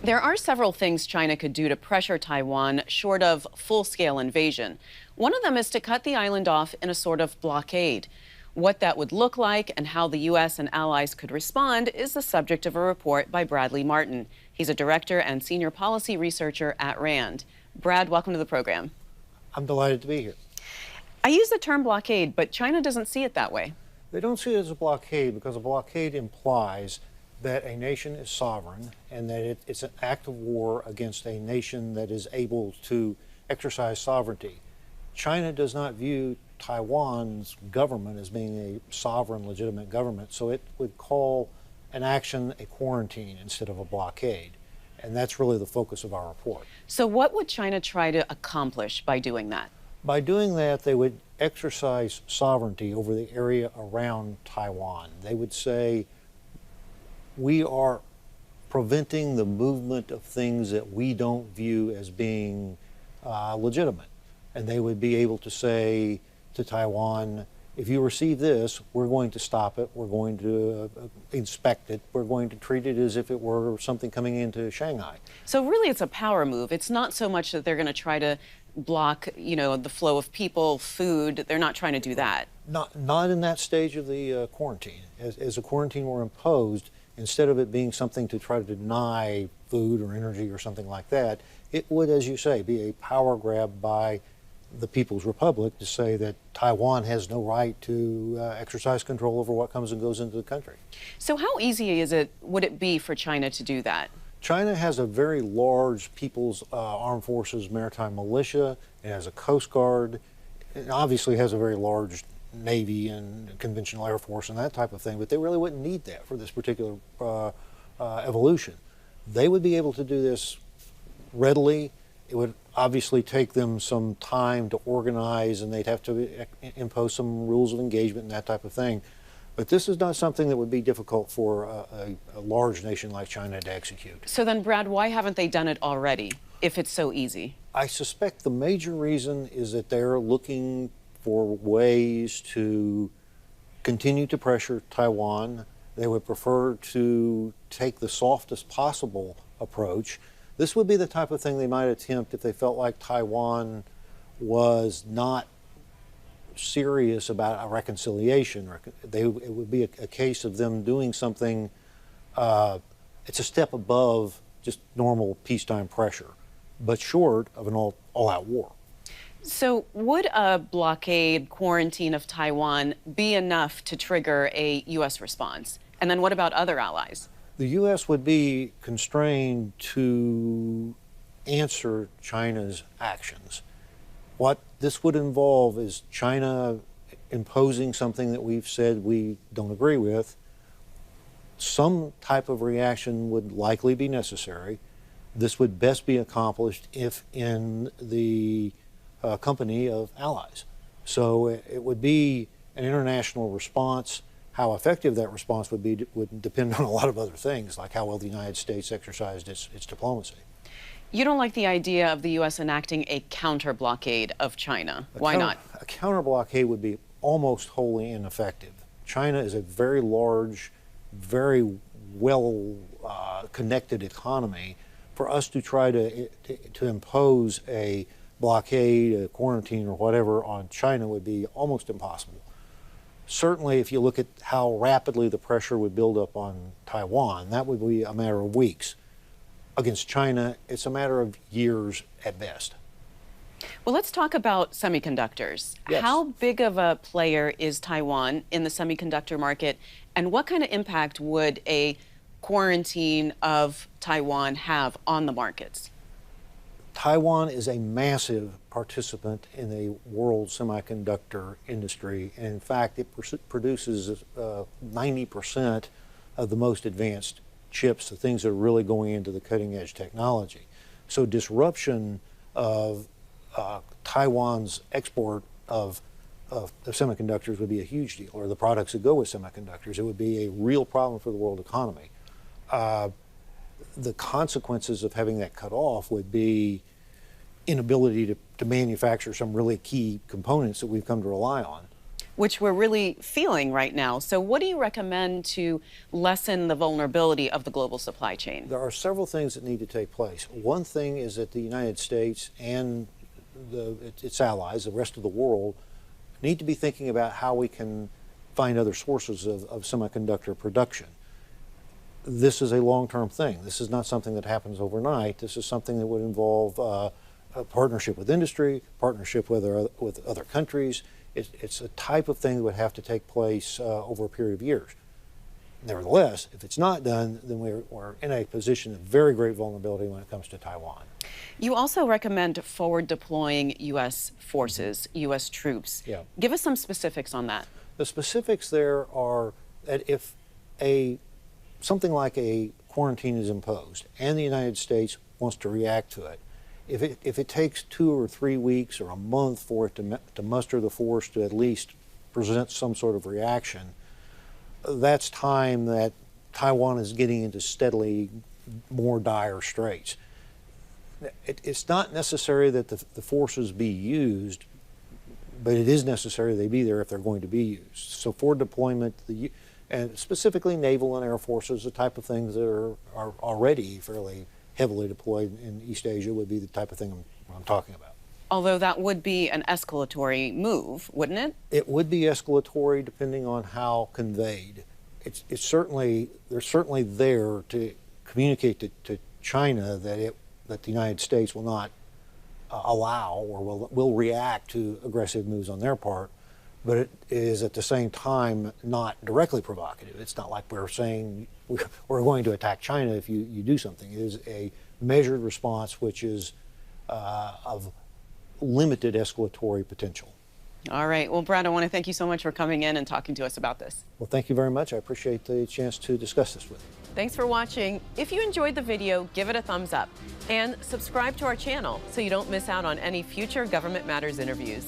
There are several things China could do to pressure Taiwan short of full-scale invasion. One of them is to cut the island off in a sort of blockade. What that would look like and how the U.S. and allies could respond is the subject of a report by Bradley Martin. He's a director and senior policy researcher at RAND. Brad, welcome to the program. I'm delighted to be here. I use the term blockade, but China doesn't see it that way. They don't see it as a blockade because a blockade implies that a nation is sovereign and that it's an act of war against a nation that is able to exercise sovereignty. China does not view Taiwan's government as being a sovereign, legitimate government, so it would call an action a quarantine instead of a blockade. And that's really the focus of our report. So what would China try to accomplish by doing that? By doing that, they would exercise sovereignty over the area around Taiwan. They would say, we are preventing the movement of things that we don't view as being legitimate. And they would be able to say to Taiwan, if you receive this, we're going to stop it, we're going to inspect it, we're going to treat it as if it were something coming into Shanghai. So really it's a power move. It's not so much that they're going to try to block, the flow of people, food. They're not trying to do that. Not in that stage of the quarantine. As a quarantine were imposed, instead of it being something to try to deny food or energy or something like that, it would, as you say, be a power grab by the People's Republic to say that Taiwan has no right to exercise control over what comes and goes into the country. So how easy would it be for China to do that? China has a very large People's Armed Forces maritime militia. It has a Coast Guard. It obviously has a very large Navy and conventional Air Force and that type of thing, but they really wouldn't need that for this particular evolution. They would be able to do this readily. It would obviously take them some time to organize, and they'd have to impose some rules of engagement and that type of thing. But this is not something that would be difficult for a large nation like China to execute. So then, Brad, why haven't they done it already, if it's so easy? I suspect the major reason is that they're looking for ways to continue to pressure Taiwan. They would prefer to take the softest possible approach. This would be the type of thing they might attempt if they felt like Taiwan was not serious about a reconciliation. It would be a case of them doing something, it's a step above just normal peacetime pressure, but short of an all-out war. So would a blockade, quarantine of Taiwan be enough to trigger a U.S. response? And then what about other allies? The U.S. would be constrained to answer China's actions. What this would involve is China imposing something that we've said we don't agree with. Some type of reaction would likely be necessary. This would best be accomplished if in the company of allies. So it would be an international response. How effective that response would be would depend on a lot of other things, like how well the United States exercised its diplomacy. You don't like the idea of the U.S. enacting a counter-blockade of China. Why not? A counter-blockade would be almost wholly ineffective. China is a very large, very well-connected economy. For us to try to impose a blockade, a quarantine, or whatever on China would be almost impossible. Certainly, if you look at how rapidly the pressure would build up on Taiwan, that would be a matter of weeks. Against China, it's a matter of years at best. Well, let's talk about semiconductors. Yes. How big of a player is Taiwan in the semiconductor market, and what kind of impact would a quarantine of Taiwan have on the markets? Taiwan is a massive participant in the world semiconductor industry. And in fact, it produces 90% of the most advanced chips, the things that are really going into the cutting edge technology. So disruption of Taiwan's export of semiconductors would be a huge deal, or the products that go with semiconductors. It would be a real problem for the world economy. The consequences of having that cut off would be inability to manufacture some really key components that we've come to rely on. which we're really feeling right now. So what do you recommend to lessen the vulnerability of the global supply chain? There are several things that need to take place. One thing is that the United States and its allies, the rest of the world, need to be thinking about how we can find other sources of semiconductor production. This is a long-term thing. This is not something that happens overnight. This is something that would involve a partnership with industry, partnership with other countries. It's a type of thing that would have to take place over a period of years. Nevertheless, if it's not done, then we're in a position of very great vulnerability when it comes to Taiwan. You also recommend forward deploying U.S. forces, U.S. troops. Yeah. Give us some specifics on that. The specifics there are that if something like a quarantine is imposed and the United States wants to react to it, if it takes 2 or 3 weeks or a month for it to muster the force to at least present some sort of reaction, that's time that Taiwan is getting into steadily more dire straits. It's not necessary that the forces be used, but it is necessary they be there if they're going to be used. So for deployment, and specifically naval and air forces, the type of things that are already fairly heavily deployed in East Asia would be the type of thing I'm talking about. Although that would be an escalatory move, wouldn't it? It would be escalatory depending on how conveyed. They're certainly there to communicate to China that the United States will not allow or will react to aggressive moves on their part, but it is at the same time not directly provocative. It's not like we're saying we're going to attack China if you do something. It is a measured response which is of limited escalatory potential. All right. Well, Brad, I want to thank you so much for coming in and talking to us about this. Well, thank you very much. I appreciate the chance to discuss this with you. Thanks for watching. If you enjoyed the video, give it a thumbs up and subscribe to our channel so you don't miss out on any future Government Matters interviews.